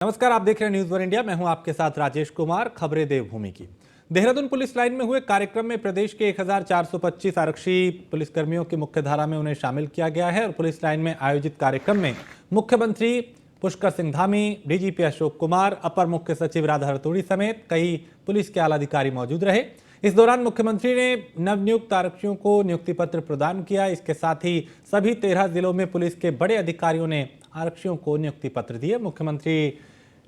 नमस्कार, आप देख रहे हैं न्यूज वन इंडिया। मैं हूं आपके साथ राजेश कुमार। खबरें देवभूमि की। देहरादून पुलिस लाइन में हुए कार्यक्रम में प्रदेश के 1425 आरक्षी पुलिसकर्मियों की मुख्यधारा में उन्हें शामिल किया गया है और पुलिस लाइन में आयोजित कार्यक्रम में मुख्यमंत्री पुष्कर सिंह धामी, डीजीपी अशोक कुमार, अपर मुख्य सचिव राधा रतूड़ी समेत कई पुलिस के आला अधिकारी मौजूद रहे। इस दौरान मुख्यमंत्री ने नवनियुक्त आरक्षियों को नियुक्ति पत्र प्रदान किया। इसके साथ ही सभी 13 जिलों में पुलिस के बड़े अधिकारियों ने आरक्षियों को नियुक्ति पत्र दिए। मुख्यमंत्री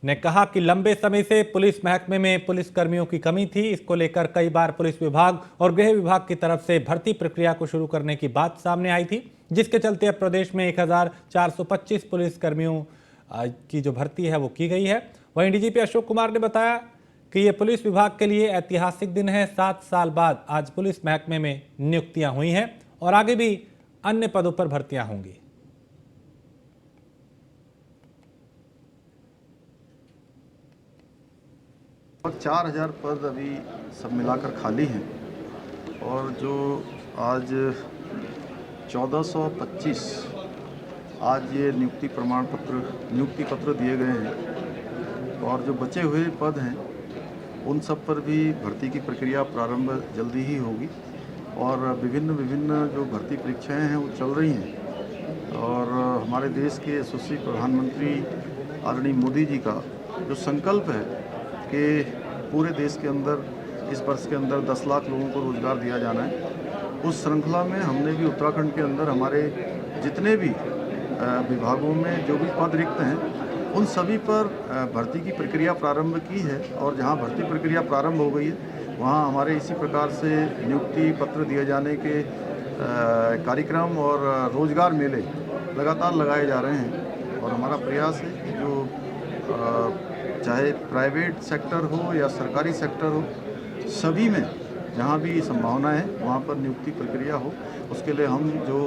ने कहा कि लंबे समय से पुलिस महकमे में पुलिसकर्मियों की कमी थी। इसको लेकर कई बार पुलिस विभाग और गृह विभाग की तरफ से भर्ती प्रक्रिया को शुरू करने की बात सामने आई थी, जिसके चलते अब प्रदेश में 1425 पुलिसकर्मियों की जो भर्ती है वो की गई है। वहीं डीजीपी अशोक कुमार ने बताया कि ये पुलिस विभाग के लिए ऐतिहासिक दिन है। 7 साल बाद आज पुलिस महकमे में नियुक्तियां हुई हैं और आगे भी अन्य पदों पर भर्तियां होंगी। और 4000 पद अभी सब मिलाकर खाली हैं और जो आज 1425 आज ये नियुक्ति पत्र दिए गए हैं और जो बचे हुए पद हैं उन सब पर भी भर्ती की प्रक्रिया प्रारंभ जल्दी ही होगी और विभिन्न जो भर्ती परीक्षाएं हैं वो चल रही हैं। और हमारे देश के यशस्वी प्रधानमंत्री आदरणीय मोदी जी का जो संकल्प है कि पूरे देश के अंदर इस वर्ष के अंदर 10 लाख लोगों को रोज़गार दिया जाना है, उस श्रृंखला में हमने भी उत्तराखंड के अंदर हमारे जितने भी विभागों में जो भी पद रिक्त हैं उन सभी पर भर्ती की प्रक्रिया प्रारंभ की है। और जहां भर्ती प्रक्रिया प्रारंभ हो गई है वहां हमारे इसी प्रकार से नियुक्ति पत्र दिए जाने के कार्यक्रम और रोज़गार मेले लगातार लगाए जा रहे हैं। और हमारा प्रयास है कि जो चाहे प्राइवेट सेक्टर हो या सरकारी सेक्टर हो, सभी में जहाँ भी संभावना है वहाँ पर नियुक्ति प्रक्रिया हो। उसके लिए हम जो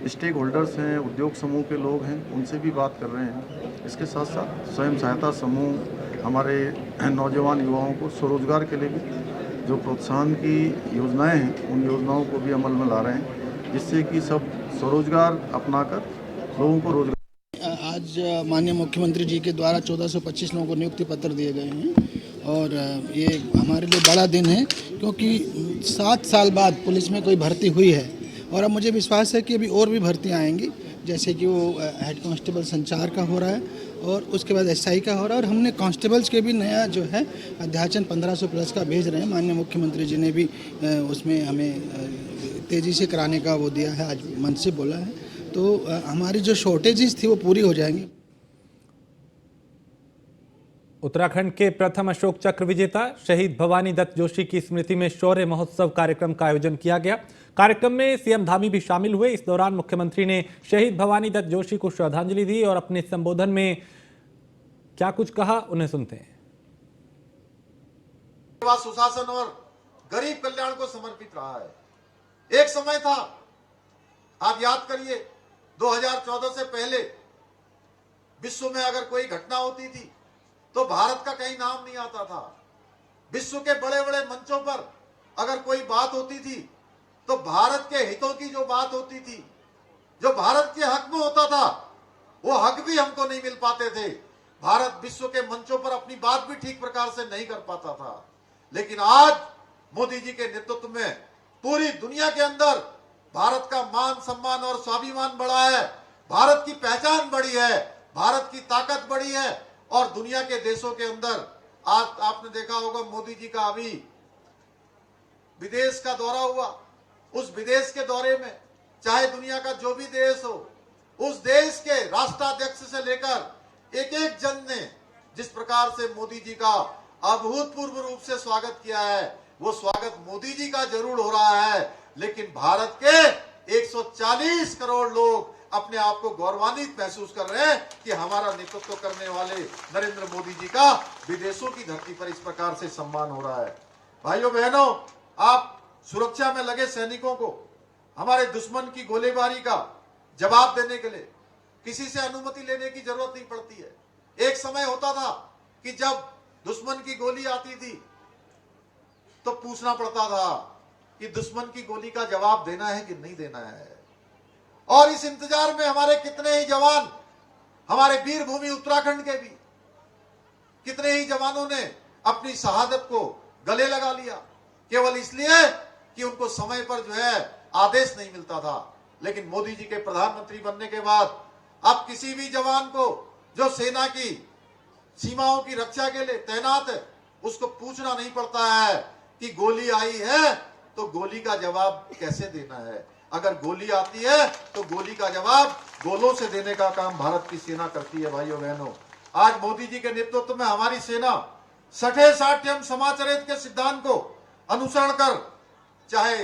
स्टेक होल्डर्स हैं, उद्योग समूह के लोग हैं, उनसे भी बात कर रहे हैं। इसके साथ साथ स्वयं सहायता समूह हमारे नौजवान युवाओं को स्वरोजगार के लिए भी जो प्रोत्साहन की योजनाएं हैं उन योजनाओं को भी अमल में ला रहे हैं, जिससे कि सब स्वरोजगार अपनाकर लोगों को रोजगार। आज माननीय मुख्यमंत्री जी के द्वारा 1425 लोगों को नियुक्ति पत्र दिए गए हैं और ये हमारे लिए बड़ा दिन है क्योंकि 7 साल बाद पुलिस में कोई भर्ती हुई है और अब मुझे विश्वास है कि अभी और भी भर्तियाँ आएंगी, जैसे कि वो हेड कांस्टेबल संचार का हो रहा है और उसके बाद एसआई का हो रहा है और हमने कांस्टेबल्स के भी नया जो है अध्याचन 1500 प्लस का भेज रहे हैं। माननीय मुख्यमंत्री जी ने भी उसमें हमें तेज़ी से कराने का वो दिया है, आज मन से बोला है, तो हमारी जो शॉर्टेजेस थी वो पूरी हो जाएंगी। उत्तराखंड के प्रथम अशोक चक्र विजेता शहीद भवानी दत्त जोशी की स्मृति में शौर्य महोत्सव कार्यक्रम का आयोजन किया गया। कार्यक्रम में सीएम धामी भी शामिल हुए। इस दौरान मुख्यमंत्री ने शहीद भवानी दत्त जोशी को श्रद्धांजलि दी और अपने संबोधन में क्या कुछ कहा, उन्हें सुनते हैं। सेवा, सुशासन और गरीब कल्याण को समर्पित रहा है। एक समय था, आप याद करिए, 2014 से पहले विश्व में अगर कोई घटना होती थी तो भारत का कहीं नाम नहीं आता था। विश्व के बड़े बड़े मंचों पर अगर कोई बात होती थी तो भारत के हितों की जो बात होती थी, जो भारत के हक में होता था, वो हक भी हमको नहीं मिल पाते थे। भारत विश्व के मंचों पर अपनी बात भी ठीक प्रकार से नहीं कर पाता था। लेकिन आज मोदी जी के नेतृत्व में पूरी दुनिया के अंदर भारत का मान सम्मान और स्वाभिमान बढ़ा है, भारत की पहचान बढ़ी है, भारत की ताकत बढ़ी है और दुनिया के देशों के अंदर आज आपने देखा होगा मोदी जी का अभी विदेश का दौरा हुआ। उस विदेश के दौरे में चाहे दुनिया का जो भी देश हो, उस देश के राष्ट्राध्यक्ष से लेकर एक एक जन ने जिस प्रकार से मोदी जी का अभूतपूर्व रूप से स्वागत किया है, वो स्वागत मोदी जी का जरूर हो रहा है, लेकिन भारत के 140 करोड़ लोग अपने आप को गौरवान्वित महसूस कर रहे हैं कि हमारा नेतृत्व करने वाले नरेंद्र मोदी जी का विदेशों की धरती पर इस प्रकार से सम्मान हो रहा है। भाइयों बहनों, आप सुरक्षा में लगे सैनिकों को हमारे दुश्मन की गोलीबारी का जवाब देने के लिए किसी से अनुमति लेने की जरूरत नहीं पड़ती है। एक समय होता था कि जब दुश्मन की गोली आती थी तो पूछना पड़ता था कि दुश्मन की गोली का जवाब देना है कि नहीं देना है। और इस इंतजार में हमारे कितने ही जवान, हमारे वीर भूमि उत्तराखंड के भी कितने ही जवानों ने अपनी शहादत को गले लगा लिया केवल इसलिए कि उनको समय पर जो है आदेश नहीं मिलता था। लेकिन मोदी जी के प्रधानमंत्री बनने के बाद अब किसी भी जवान को जो सेना की सीमाओं की रक्षा के लिए तैनात है उसको पूछना नहीं पड़ता है कि गोली आई है तो गोली का जवाब कैसे देना है। अगर गोली आती है तो गोली का जवाब गोलों से देने का काम भारत की सेना करती है। भाइयों बहनों, आज मोदी जी के नेतृत्व में हमारी सेना सठे साठ्यम समाचरित के सिद्धांत को अनुसरण कर चाहे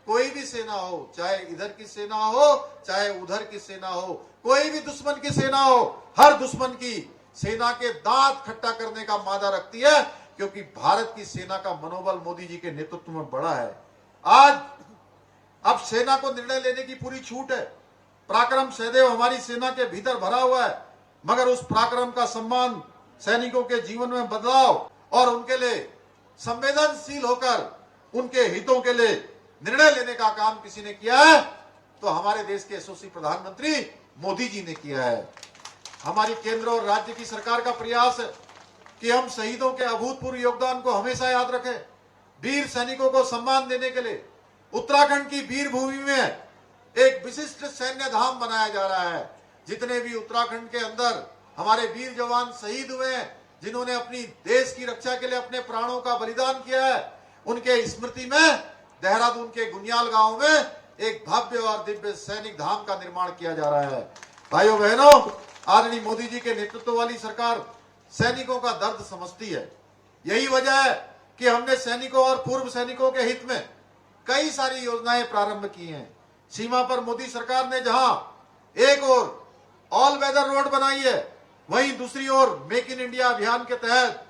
कोई भी सेना हो, चाहे इधर की सेना हो चाहे उधर की सेना हो, कोई भी दुश्मन की सेना हो, हर दुश्मन की सेना के दांत खट्टा करने का मादा रखती है, क्योंकि भारत की सेना का मनोबल मोदी जी के नेतृत्व में बड़ा है। आज अब सेना को निर्णय लेने की पूरी छूट है। पराक्रम सदैव हमारी सेना के भीतर भरा हुआ है, मगर उस पराक्रम का सम्मान सैनिकों के जीवन में बदलाव और उनके लिए संवेदनशील होकर उनके हितों के लिए निर्णय लेने का काम किसी ने किया है तो हमारे देश के यशस्वी प्रधानमंत्री मोदी जी ने किया है। हमारी केंद्र और राज्य की सरकार का प्रयास है कि हम शहीदों के अभूतपूर्व योगदान को हमेशा याद रखें। वीर सैनिकों को सम्मान देने के लिए उत्तराखंड की वीर भूमि में एक विशिष्ट सैन्य धाम बनाया जा रहा है। जितने भी उत्तराखंड के अंदर हमारे वीर जवान शहीद हुए हैं, जिन्होंने अपनी देश की रक्षा के लिए अपने प्राणों का बलिदान किया है, उनके स्मृति में देहरादून के गुनियाल गांव में एक भव्य और दिव्य सैनिक धाम का निर्माण किया जा रहा है। भाइयों बहनों, आदरणीय मोदी जी के नेतृत्व वाली सरकार सैनिकों का दर्द समझती है। यही वजह है कि हमने सैनिकों और पूर्व सैनिकों के हित में कई सारी योजनाएं प्रारंभ की हैं। सीमा पर मोदी सरकार ने जहां एक ओर ऑल वेदर रोड बनाई है, वहीं दूसरी ओर मेक इन इंडिया अभियान के तहत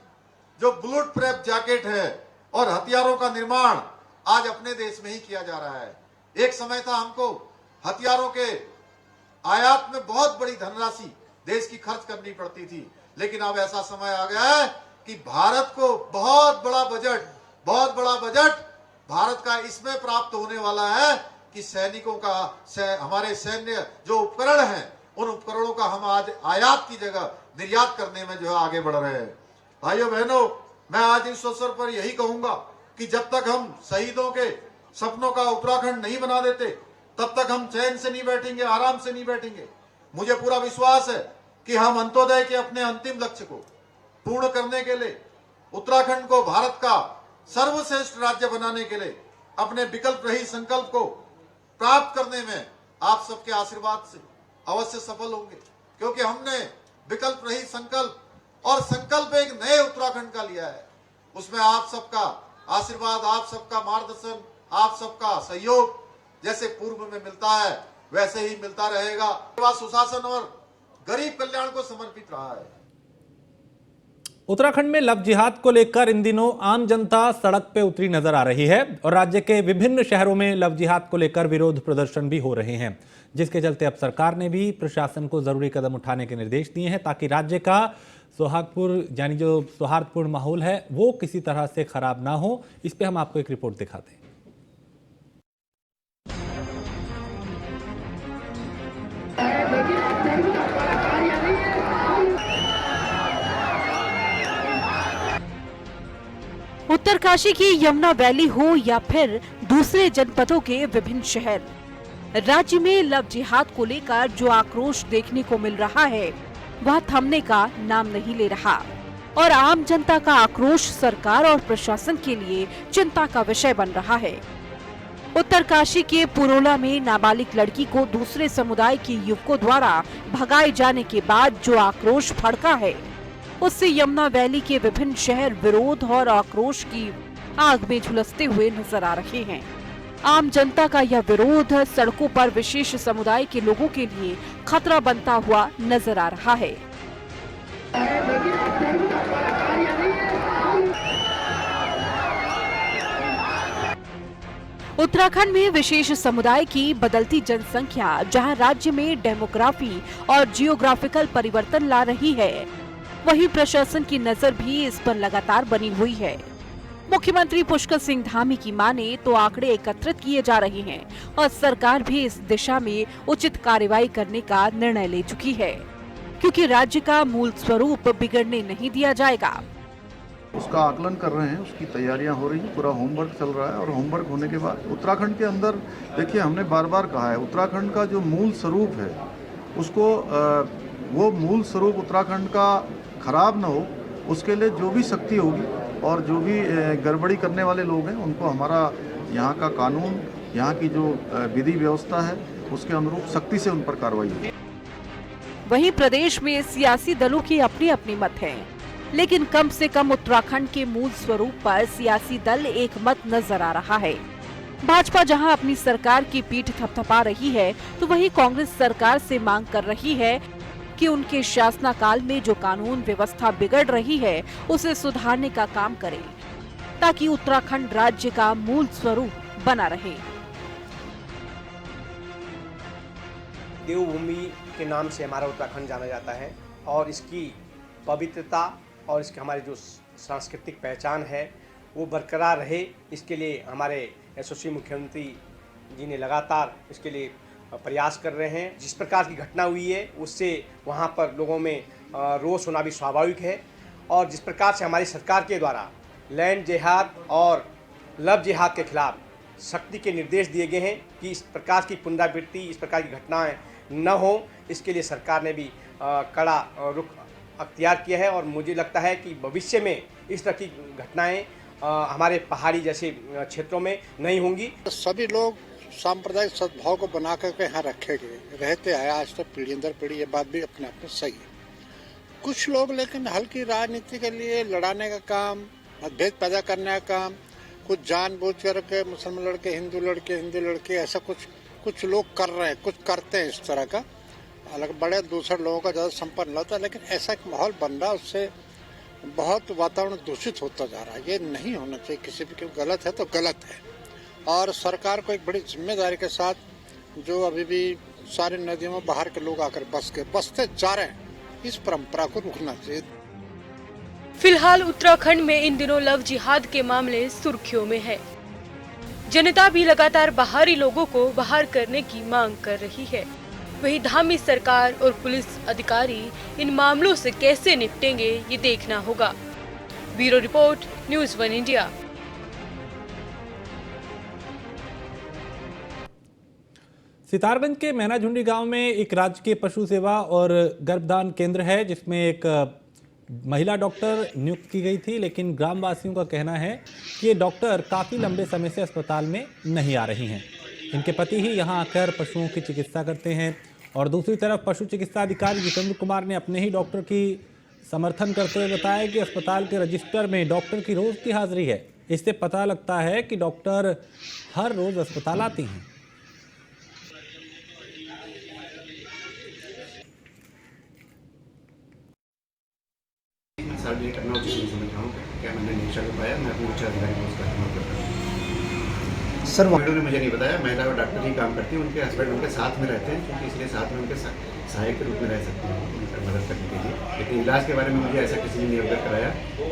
जो बुलेट प्रूफ जैकेट है और हथियारों का निर्माण आज अपने देश में ही किया जा रहा है। एक समय था हमको हथियारों के आयात में बहुत बड़ी धनराशि देश की खर्च करनी पड़ती थी, लेकिन अब ऐसा समय आ गया है कि भारत को बहुत बड़ा बजट भारत का इसमें प्राप्त होने वाला है कि सैनिकों का हमारे सैन्य जो उपकरण हैं उन उपकरणों का हम आज आयात की जगह निर्यात करने में जो है आगे बढ़ रहे हैं। भाइयों बहनों, मैं आज इस अवसर पर यही कहूंगा कि जब तक हम शहीदों के सपनों का उत्तराखंड नहीं बना देते तब तक हम चैन से नहीं बैठेंगे, आराम से नहीं बैठेंगे। मुझे पूरा विश्वास है कि हम अंत्योदय के अपने अंतिम लक्ष्य को पूर्ण करने के लिए उत्तराखंड को भारत का सर्वश्रेष्ठ राज्य बनाने के लिए अपने विकल्प रहित संकल्प को प्राप्त करने में आप सबके आशीर्वाद से अवश्य सफल होंगे, क्योंकि हमने विकल्प रहित संकल्प और संकल्प एक नए उत्तराखंड का लिया है। उसमें आप सबका आशीर्वाद, आप सबका मार्गदर्शन, आप सबका सहयोग जैसे पूर्व में मिलता है वैसे ही मिलता रहेगा। सेवा, सुशासन और गरीब कल्याण को समर्पित रहा है। उत्तराखंड में लव जिहाद को लेकर इन दिनों आम जनता सड़क पे उतरी नजर आ रही है और राज्य के विभिन्न शहरों में लव जिहाद को लेकर विरोध प्रदर्शन भी हो रहे हैं, जिसके चलते अब सरकार ने भी प्रशासन को जरूरी कदम उठाने के निर्देश दिए हैं ताकि राज्य का सौहार्दपूर्ण माहौल है वो किसी तरह से खराब ना हो। इस पे हम आपको एक रिपोर्ट दिखाते हैं। उत्तरकाशी की यमुना वैली हो या फिर दूसरे जनपदों के विभिन्न शहर, राज्य में लव जिहाद को लेकर जो आक्रोश देखने को मिल रहा है वह थमने का नाम नहीं ले रहा और आम जनता का आक्रोश सरकार और प्रशासन के लिए चिंता का विषय बन रहा है। उत्तरकाशी के पुरोला में नाबालिग लड़की को दूसरे समुदाय के युवकों द्वारा भगाए जाने के बाद जो आक्रोश भड़का है, उससे यमुना वैली के विभिन्न शहर विरोध और आक्रोश की आग में झुलसते हुए नजर आ रहे हैं। आम जनता का यह विरोध सड़कों पर विशेष समुदाय के लोगों के लिए खतरा बनता हुआ नजर आ रहा है। उत्तराखंड में विशेष समुदाय की बदलती जनसंख्या जहां राज्य में डेमोग्राफी और जियोग्राफिकल परिवर्तन ला रही है, वहीं प्रशासन की नजर भी इस पर लगातार बनी हुई है। मुख्यमंत्री पुष्कर सिंह धामी की माने तो आंकड़े एकत्रित किए जा रहे हैं और सरकार भी इस दिशा में उचित कार्रवाई करने का निर्णय ले चुकी है। क्योंकि राज्य का मूल स्वरूप बिगड़ने नहीं दिया जाएगा। उसका आकलन कर रहे हैं, उसकी तैयारियां हो रही हैं, पूरा होमवर्क चल रहा है और होमवर्क होने के बाद उत्तराखंड के अंदर देखिए, हमने बार बार कहा है, उत्तराखंड का जो मूल स्वरूप है उसको वो मूल स्वरूप उत्तराखंड का खराब ना हो, उसके लिए जो भी सख्ती होगी और जो भी गड़बड़ी करने वाले लोग हैं उनको हमारा यहाँ का कानून, यहाँ की जो विधि व्यवस्था है उसके अनुरूप सख्ती से उन पर कार्रवाई होगी। वहीं प्रदेश में सियासी दलों की अपनी अपनी मत है, लेकिन कम से कम उत्तराखंड के मूल स्वरूप पर सियासी दल एक मत नजर आ रहा है। भाजपा जहां अपनी सरकार की पीठ थपथपा रही है, तो वहीं कांग्रेस सरकार से मांग कर रही है कि उनके शासनकाल में जो कानून व्यवस्था बिगड़ रही है उसे सुधारने का काम करे, ताकि उत्तराखंड राज्य का मूल स्वरूप बना रहे। देवभूमि के नाम से हमारा उत्तराखंड जाना जाता है और इसकी पवित्रता और इसके हमारी जो सांस्कृतिक पहचान है वो बरकरार रहे, इसके लिए हमारे यशस्वी मुख्यमंत्री जी ने लगातार इसके लिए प्रयास कर रहे हैं। जिस प्रकार की घटना हुई है उससे वहाँ पर लोगों में रोष होना भी स्वाभाविक है और जिस प्रकार से हमारी सरकार के द्वारा लैंड जिहाद और लव जिहाद के खिलाफ सख्ती के निर्देश दिए गए हैं कि इस प्रकार की पुनरावृत्ति, इस प्रकार की घटनाएं न हो, इसके लिए सरकार ने भी कड़ा रुख अख्तियार किया है और मुझे लगता है कि भविष्य में इस तरह की घटनाएं हमारे पहाड़ी जैसे क्षेत्रों में नहीं होंगी। सभी लोग सांप्रदायिक सद्भाव को बना करके यहाँ रखे गए रहते आए आज तक पीढ़ी दर पीढ़ी, ये बात भी अपने आप में सही है। कुछ लोग लेकिन हल्की राजनीति के लिए लड़ाने का काम, मतभेद पैदा करने का काम, कुछ जानबूझ करके मुसलमान लड़के हिंदू लड़के ऐसा कुछ लोग कर रहे हैं, कुछ करते हैं इस तरह का। अलग बड़े दूसरे लोगों का ज़्यादा संपर्क नहीं होता, लेकिन ऐसा एक माहौल बन रहा है, उससे बहुत वातावरण दूषित होता जा रहा है। ये नहीं होना चाहिए, किसी भी क्यों गलत है तो गलत है। और सरकार को एक बड़ी जिम्मेदारी के साथ, जो अभी भी सारी नदियों में बाहर के लोग आकर बसते जा रहे हैं, इस परंपरा को रोकना चाहिए। फिलहाल उत्तराखंड में इन दिनों लव जिहाद के मामले सुर्खियों में है। जनता भी लगातार बाहरी लोगों को बाहर करने की मांग कर रही है। वहीं धामी सरकार और पुलिस अधिकारी इन मामलों से कैसे निपटेंगे, ये देखना होगा। Bureau report, news 1 India. Sitarganj के मैनाझुंडी गांव में एक राजकीय पशु सेवा और गर्भदान केंद्र है, जिसमें एक महिला डॉक्टर नियुक्त की गई थी, लेकिन ग्रामवासियों का कहना है कि ये डॉक्टर काफ़ी लंबे समय से अस्पताल में नहीं आ रही हैं। इनके पति ही यहां आकर पशुओं की चिकित्सा करते हैं। और दूसरी तरफ पशु चिकित्सा अधिकारी जितेंद्र कुमार ने अपने ही डॉक्टर की समर्थन करते हुए बताया कि अस्पताल के रजिस्टर में डॉक्टर की रोज़ की हाजिरी है। इससे पता लगता है कि डॉक्टर हर रोज़ अस्पताल आती हैं। सर्वे करना उचित नहीं समझ रहा हूँ, क्या मैंने नहीं चल पाया, मैं अपने उच्च अधिकारी को उसका इस्तेमाल करता हूँ। सर मैडम ने मुझे नहीं बताया, महिला और डॉक्टर ही काम करती हैं, उनके हस्बैंड उनके साथ में रहते हैं, क्योंकि इसलिए साथ में उनके सहायक के रूप में रह सकते हैं उनकी मदद करने के लिए। लेकिन इलाज के बारे में मुझे ऐसा किसी ने नहीं अवगत कराया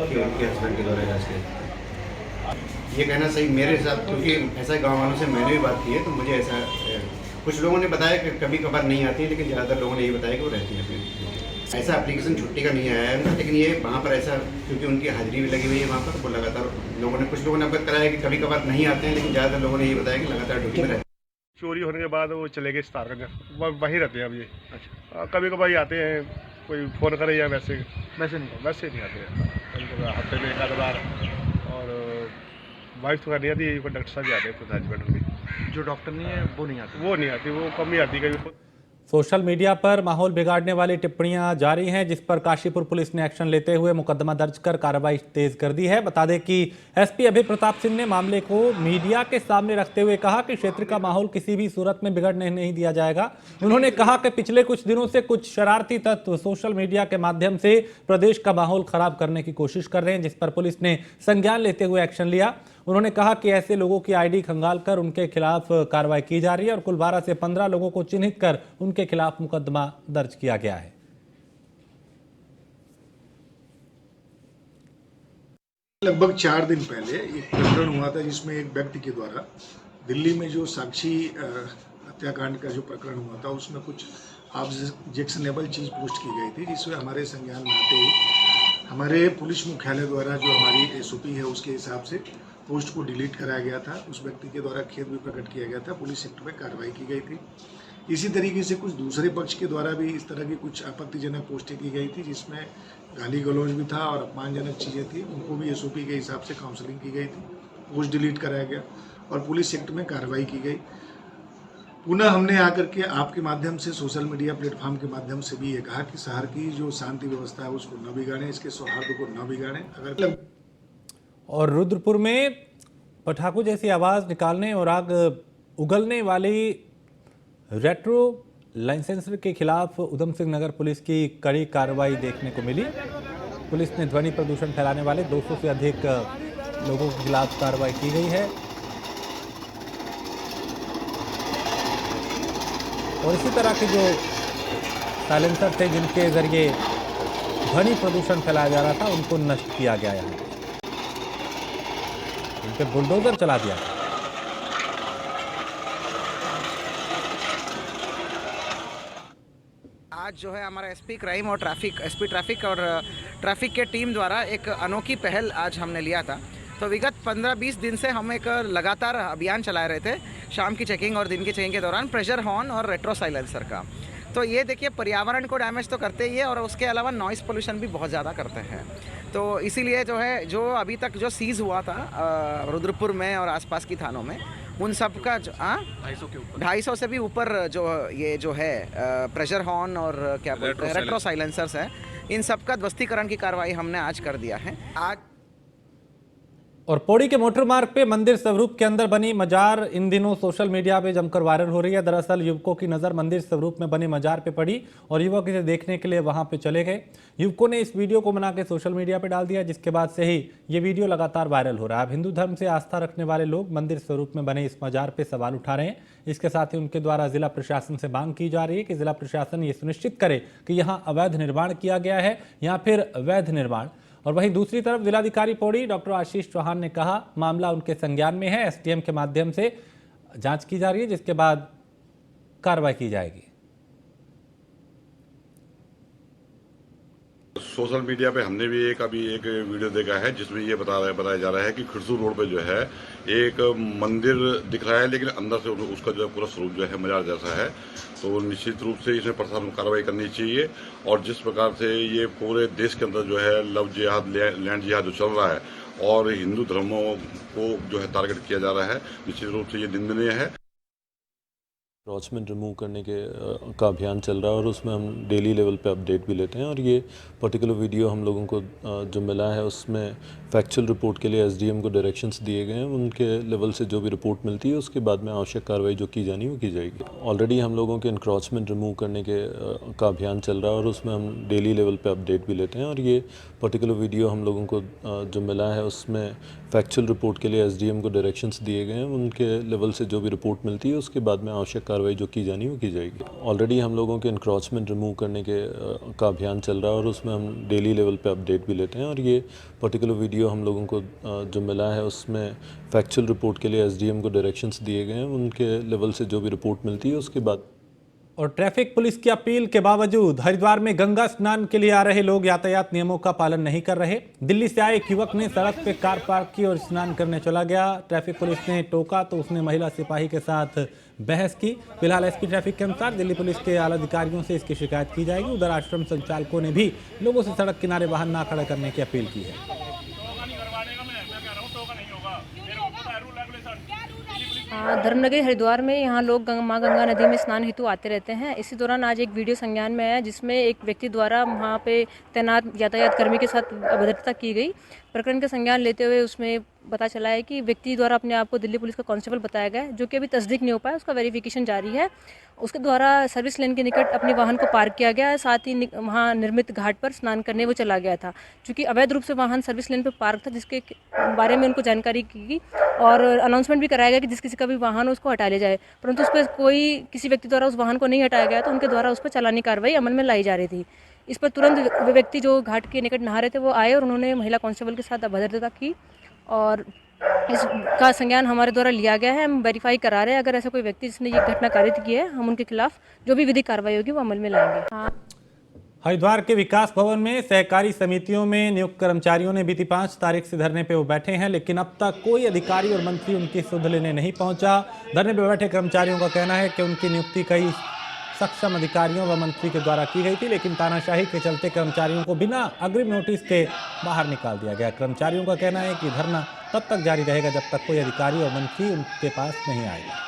कि उनके हस्बैंड के द्वारा इलाज किया। ये कहना सही मेरे हिसाब, क्योंकि ऐसा गाँव वालों से मैंने भी बात की है, तो मुझे ऐसा कुछ लोगों ने बताया कि कभी कभार नहीं आती है, लेकिन ज़्यादातर लोगों ने ये बताया कि वो रहती है। ऐसा एप्लीकेशन छुट्टी का नहीं आया है, लेकिन ये वहाँ पर ऐसा, क्योंकि उनकी हाजिरी भी लगी हुई है वहाँ पर, वो लगातार कुछ लोगों ने अवगत कराया कि कभी कभार नहीं आते हैं, लेकिन ज़्यादातर लोगों ने ये बताया कि लगातार ड्यूटी में रहते हैं। चोरी होने के बाद वो चले गए सितारगंज, वहीं रहते हैं अब ये। अच्छा, कभी कभार ही आते हैं, कोई फ़ोन करे या वैसे नहीं आते हैं, कभी कभार हफ्ते में एक आध बार। और वाइफ तो नहीं आती, डॉक्टर साहब भी आते हैं, खुद हस्बैंड उनके। जो डॉक्टर नहीं है वो नहीं आती, वो कम ही आती कभी। सोशल मीडिया पर माहौल बिगाड़ने वाली टिप्पणियां जारी हैं, जिस पर काशीपुर पुलिस ने एक्शन लेते हुए मुकदमा दर्ज कर कार्रवाई तेज कर दी है। बता दें कि एसपी अभय प्रताप सिंह ने मामले को मीडिया के सामने रखते हुए कहा कि क्षेत्र का माहौल किसी भी सूरत में बिगड़ने नहीं दिया जाएगा। उन्होंने कहा कि पिछले कुछ दिनों से कुछ शरारती तत्व सोशल मीडिया के माध्यम से प्रदेश का माहौल खराब करने की कोशिश कर रहे हैं, जिस पर पुलिस ने संज्ञान लेते हुए एक्शन लिया। उन्होंने कहा कि ऐसे लोगों की आईडी खंगाल कर उनके खिलाफ कार्रवाई की जा रही है और कुल 12 से 15 लोगों को चिन्हित कर उनके खिलाफ मुकदमा दर्ज किया गया है। लगभग 4 दिन पहले एक प्रकरण हुआ था, जिसमें एक व्यक्ति के द्वारा दिल्ली में जो साक्षी हत्याकांड का जो प्रकरण हुआ था, उसमें कुछ ऑब्जेक्शनेबल चीज़ पोस्ट की गई थी, जिसमें हमारे संज्ञान में आते ही हमारे पुलिस मुख्यालय द्वारा जो हमारी SOP है उसके हिसाब से पोस्ट को डिलीट कराया गया था। उस व्यक्ति के द्वारा खेद भी प्रकट किया गया था, पुलिस एक्ट में कार्रवाई की गई थी। इसी तरीके से कुछ दूसरे पक्ष के द्वारा भी इस तरह की कुछ आपत्तिजनक पोस्टें की गई थी, जिसमें गाली गलौज भी था और अपमानजनक चीज़ें थी। उनको भी SOP के हिसाब से काउंसलिंग की गई थी, पोस्ट डिलीट कराया गया और पुलिस एक्ट में कार्रवाई की गई। पुनः हमने आकर के आपके माध्यम से, सोशल मीडिया प्लेटफॉर्म के माध्यम से भी ये कहा कि शहर की जो शांति व्यवस्था है उसको न बिगाड़ें, इसके सौहार्द को न बिगाड़ें। अगर और रुद्रपुर में पटाखों जैसी आवाज़ निकालने और आग उगलने वाली रेट्रो लाइसेंसर के खिलाफ उधम सिंह नगर पुलिस की कड़ी कार्रवाई देखने को मिली। पुलिस ने ध्वनि प्रदूषण फैलाने वाले 200 से अधिक लोगों के खिलाफ कार्रवाई की गई है। और इसी तरह के जो साइलेंसर थे जिनके जरिए ध्वनि प्रदूषण फैलाया जा रहा था, उनको नष्ट किया गया है, इन पे बुलडोजर चला दिया। आज जो है हमारा एसपी क्राइम और एसपी ट्रैफिक और ट्रैफिक के टीम द्वारा एक अनोखी पहल आज हमने लिया था। तो विगत 15-20 दिन से हम एक लगातार अभियान चला रहे थे, शाम की चेकिंग और दिन की चेकिंग के दौरान प्रेशर हॉर्न और रेट्रो साइलेंसर का। तो ये देखिए, पर्यावरण को डैमेज तो करते ही है और उसके अलावा नॉइस पोल्यूशन भी बहुत ज़्यादा करते हैं। तो इसीलिए जो है, जो अभी तक जो सीज़ हुआ था रुद्रपुर में और आसपास की थानों में, उन सब का 250 से भी ऊपर जो ये जो है प्रेशर हॉर्न और क्या बोलते हैं रेट्रो साइलेंसर्स है, इन सब का ध्वस्तीकरण की कार्रवाई हमने आज कर दिया है। आज और पौड़ी के मोटर मार्ग पे मंदिर स्वरूप के अंदर बनी मजार इन दिनों सोशल मीडिया पे जमकर वायरल हो रही है। दरअसल युवकों की नज़र मंदिर स्वरूप में बनी मजार पे पड़ी और युवक इसे देखने के लिए वहां पे चले गए। युवकों ने इस वीडियो को बना के सोशल मीडिया पे डाल दिया, जिसके बाद से ही ये वीडियो लगातार वायरल हो रहा है। अब हिंदू धर्म से आस्था रखने वाले लोग मंदिर स्वरूप में बने इस मजार पर सवाल उठा रहे हैं। इसके साथ ही उनके द्वारा जिला प्रशासन से मांग की जा रही है कि जिला प्रशासन ये सुनिश्चित करे कि यहाँ अवैध निर्माण किया गया है या फिर अवैध निर्माण। और वहीं दूसरी तरफ जिलाधिकारी पौड़ी डॉक्टर आशीष चौहान ने कहा मामला उनके संज्ञान में है, SDM के माध्यम से जांच की जा रही है, जिसके बाद कार्रवाई की जाएगी। सोशल मीडिया पे हमने भी अभी एक वीडियो देखा है जिसमें ये बताया जा रहा है कि खिरसू रोड पे जो है एक मंदिर दिख रहा है, लेकिन अंदर से उसका जो है पूरा स्वरूप जो है मजार जैसा है। तो निश्चित रूप से इसमें प्रशासन कार्रवाई करनी चाहिए। और जिस प्रकार से ये पूरे देश के अंदर जो है लव जिहाद, लैंड जिहाद जो चल रहा है और हिंदू धर्मों को जो है टारगेट किया जा रहा है, निश्चित रूप से ये निंदनीय है। एनक्रोचमेंट रिमूव करने का अभियान चल रहा है और उसमें हम डेली लेवल पे अपडेट भी लेते हैं। और ये पर्टिकुलर वीडियो हम लोगों को जो मिला है उसमें फैक्चुअल रिपोर्ट के लिए SDM को डायरेक्शंस दिए गए हैं। उनके लेवल से जो भी रिपोर्ट मिलती है उसके बाद में आवश्यक कार्रवाई जो की जानी वो की जाएगी। ऑलरेडी हम लोगों के एनक्रोचमेंट रिमूव करने का अभियान चल रहा है और उसमें हम डेली लेवल पे अपडेट भी लेते हैं। और ये पर्टिकुलर वीडियो हम लोगों को जो मिला है उसमें फैक्चुअल रिपोर्ट के लिए SDM को डायरेक्शंस दिए गए हैं। उनके लेवल से जो भी रिपोर्ट मिलती है उसके बाद में आवश्यक कार्रवाई जो की जानी वो की जाएगी। ऑलरेडी हम लोगों के एनक्रोचमेंट रिमूव करने का अभियान चल रहा है और उसमें हम डेली लेवल पे अपडेट भी लेते हैं। और ये पर्टिकुलर वीडियो हम लोगों को जो मिला है उसमें फैक्चुअल रिपोर्ट के लिए SDM को डायरेक्शंस दिए गए हैं। उनके लेवल से जो भी रिपोर्ट मिलती है उसके बाद। और ट्रैफिक पुलिस की अपील के बावजूद हरिद्वार में गंगा स्नान के लिए आ रहे लोग यातायात नियमों का पालन नहीं कर रहे। दिल्ली से आए एक युवक ने सड़क पे कार पार्क की और स्नान करने चला गया। ट्रैफिक पुलिस ने टोका तो उसने महिला सिपाही के साथ बहस की। फिलहाल SP ट्रैफिक के अनुसार दिल्ली पुलिस के आला अधिकारियों से इसकी शिकायत की जाएगी। उधर आश्रम संचालकों ने भी लोगों से सड़क किनारे वाहन न खड़ा करने की अपील की है। धर्मनगरी हरिद्वार में यहाँ लोग माँ गंगा नदी में स्नान हेतु आते रहते हैं। इसी दौरान आज एक वीडियो संज्ञान में आया जिसमें एक व्यक्ति द्वारा वहाँ पे तैनात यातायात कर्मी के साथ अभद्रता की गई। प्रकरण का संज्ञान लेते हुए उसमें पता चला है कि व्यक्ति द्वारा अपने आप को दिल्ली पुलिस का कांस्टेबल बताया गया है, जो कि अभी तस्दीक नहीं हो पाया, उसका वेरिफिकेशन जारी है। उसके द्वारा सर्विस लेन के निकट अपने वाहन को पार्क किया गया है, साथ ही वहाँ निर्मित घाट पर स्नान करने वो चला गया था। चूँकि अवैध रूप से वाहन सर्विस लेन पर पार्क था, जिसके बारे में उनको जानकारी की गई और अनाउंसमेंट भी कराया गया कि जिस किसी का भी वाहन हो उसको हटा लिया जाए, परंतु उस पर किसी व्यक्ति द्वारा उस वाहन को नहीं हटाया गया, तो उनके द्वारा उस पर चालानी कार्रवाई अमल में लाई जा रही थी। इस पर तुरंत व्यक्ति जो घाट के निकट नहा रहे थे वो आए और उन्होंने महिला कांस्टेबल के साथ अभद्रता की और इसका संज्ञान हमारे द्वारा लिया गया है। हम वेरीफाई करा रहे हैं, अगर ऐसा कोई व्यक्ति जिसने ये घटना कारित की है हम उनके खिलाफ जो भी विधिक कार्रवाई होगी वो अमल में लाएंगे। हरिद्वार के विकास भवन में सहकारी समितियों में नियुक्त कर्मचारियों ने बीती 5 तारीख से धरने पे वो बैठे हैं, लेकिन अब तक कोई अधिकारी और मंत्री उनकी सुध लेने नहीं पहुंचा। धरने पे बैठे कर्मचारियों का कहना है कि उनकी नियुक्ति कई सक्षम अधिकारियों व मंत्री के द्वारा की गई थी, लेकिन तानाशाही के चलते कर्मचारियों को बिना अग्रिम नोटिस के बाहर निकाल दिया गया। कर्मचारियों का कहना है कि धरना तब तक जारी रहेगा जब तक कोई अधिकारी और मंत्री उनके पास नहीं आएगा।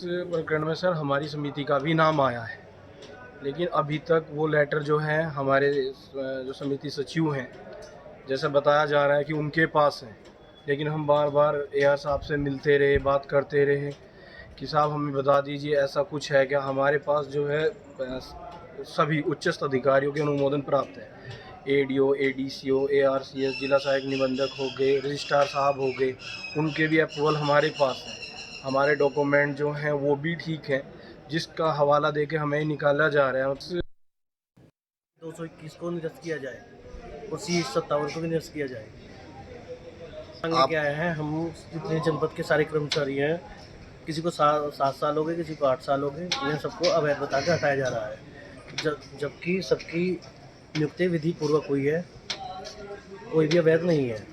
प्रकरण में सर हमारी समिति का भी नाम आया है, लेकिन अभी तक वो लेटर जो है हमारे जो समिति सचिव हैं जैसे बताया जा रहा है कि उनके पास है, लेकिन हम बार बार AR साहब से मिलते रहे, बात करते रहे कि साहब हमें बता दीजिए ऐसा कुछ है क्या। हमारे पास जो है सभी उच्चस्थ अधिकारियों के अनुमोदन प्राप्त है, ADO, ADCO, ARCS, जिला सहायक निबंधक हो गए, रजिस्ट्रार साहब हो गए, उनके भी अप्रूवल हमारे पास है। हमारे डॉक्यूमेंट जो हैं वो भी ठीक हैं, जिसका हवाला देके हमें निकाला जा रहा है। 221 को निरस्त किया जाए और C57 को भी निरस्त किया जाए। क्या है, हम जितने जनपद के सारे कर्मचारी हैं, किसी को 7 साल हो गए, किसी को 8 साल हो गए, इन्हें सबको अवैध बता के हटाया जा रहा है, जबकि सबकी नियुक्ति विधि पूर्वक हुई है, कोई भी अवैध नहीं है।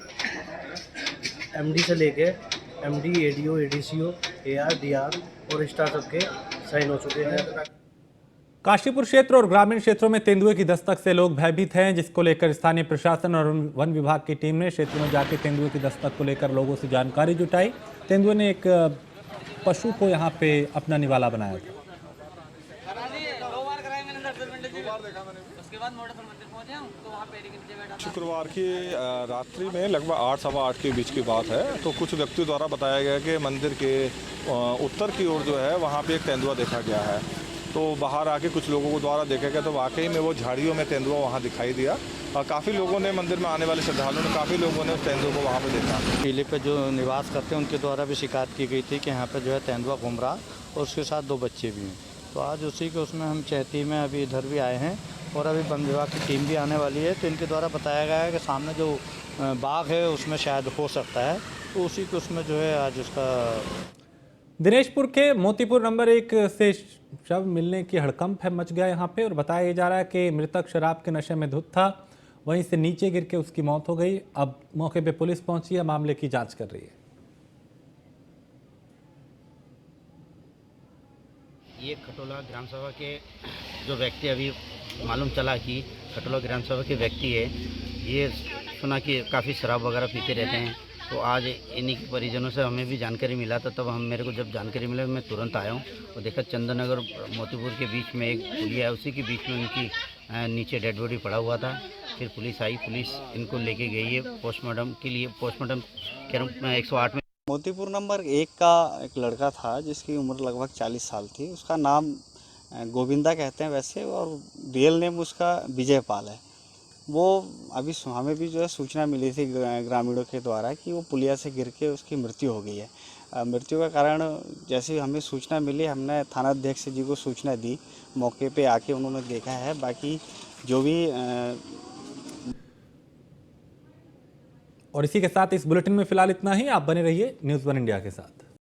MD से लेके MD, ADO, ADCO, AR, DR और रजिस्ट्रार सबके साइन हो चुके हैं। काशीपुर क्षेत्र और ग्रामीण क्षेत्रों में तेंदुए की दस्तक से लोग भयभीत हैं, जिसको लेकर स्थानीय प्रशासन और वन विभाग की टीम ने क्षेत्र में जाकर तेंदुए की दस्तक को लेकर लोगों से जानकारी जुटाई। तेंदुए ने एक पशु को यहाँ पे अपना निवाला बनाया था। शुक्रवार की रात्रि में लगभग 8 सवा 8 के बीच की बात है, तो कुछ व्यक्तियों द्वारा बताया गया कि मंदिर के उत्तर की ओर जो है वहाँ पे एक तेंदुआ देखा गया है। तो बाहर आके कुछ लोगों को द्वारा देखा गया, तो वाकई में वो झाड़ियों में तेंदुआ वहाँ दिखाई दिया और काफ़ी लोगों ने, मंदिर में आने वाले श्रद्धालुओं ने, काफ़ी लोगों ने उस तेंदुए को वहाँ पे देखा। किले पे जो निवास करते हैं उनके द्वारा भी शिकायत की गई थी कि यहाँ पे जो है तेंदुआ घूम रहा और उसके साथ 2 बच्चे भी हैं। तो आज उसी के उसमें हम चैती में अभी इधर भी आए हैं और अभी वन विभाग की टीम भी आने वाली है। तो इनके द्वारा बताया गया है कि सामने जो बाग है उसमें शायद हो सकता है, तो उसी के उसमें जो है आज उसका। दिनेशपुर के मोतीपुर नंबर 1 से शव मिलने की हड़कंप है मच गया यहाँ पे, और बताया जा रहा है कि मृतक शराब के नशे में धुत था, वहीं से नीचे गिर के उसकी मौत हो गई। अब मौके पे पुलिस पहुंची है, मामले की जांच कर रही है। ये खटोला ग्राम सभा के जो व्यक्ति, अभी मालूम चला कि खटोला ग्राम सभा के व्यक्ति है, ये सुना कि काफ़ी शराब वगैरह पीते रहते हैं। तो आज इन्हीं के परिजनों से हमें भी जानकारी मिला था, तब मेरे को जब जानकारी मिला मैं तुरंत आया हूँ और देखा चंदननगर मोतीपुर के बीच में एक पुलिया है, उसी के बीच में उनकी नीचे डेड बॉडी पड़ा हुआ था। फिर पुलिस आई, पुलिस इनको लेके गई है पोस्टमार्टम के लिए। पोस्टमार्टम कह रहा हूँ 108 में। मोतीपुर नंबर 1 का एक लड़का था जिसकी उम्र लगभग 40 साल थी। उसका नाम गोविंदा कहते हैं वैसे, और रियल नेम उसका विजय पाल है। वो अभी हमें भी जो है सूचना मिली थी ग्रामीणों के द्वारा कि वो पुलिया से गिर के उसकी मृत्यु हो गई है। मृत्यु का कारण जैसे ही हमें सूचना मिली, हमने थाना अध्यक्ष जी को सूचना दी, मौके पे आके उन्होंने देखा है। बाकी जो भी और इसी के साथ इस बुलेटिन में फिलहाल इतना ही। आप बने रहिए न्यूज़ 1 इंडिया के साथ।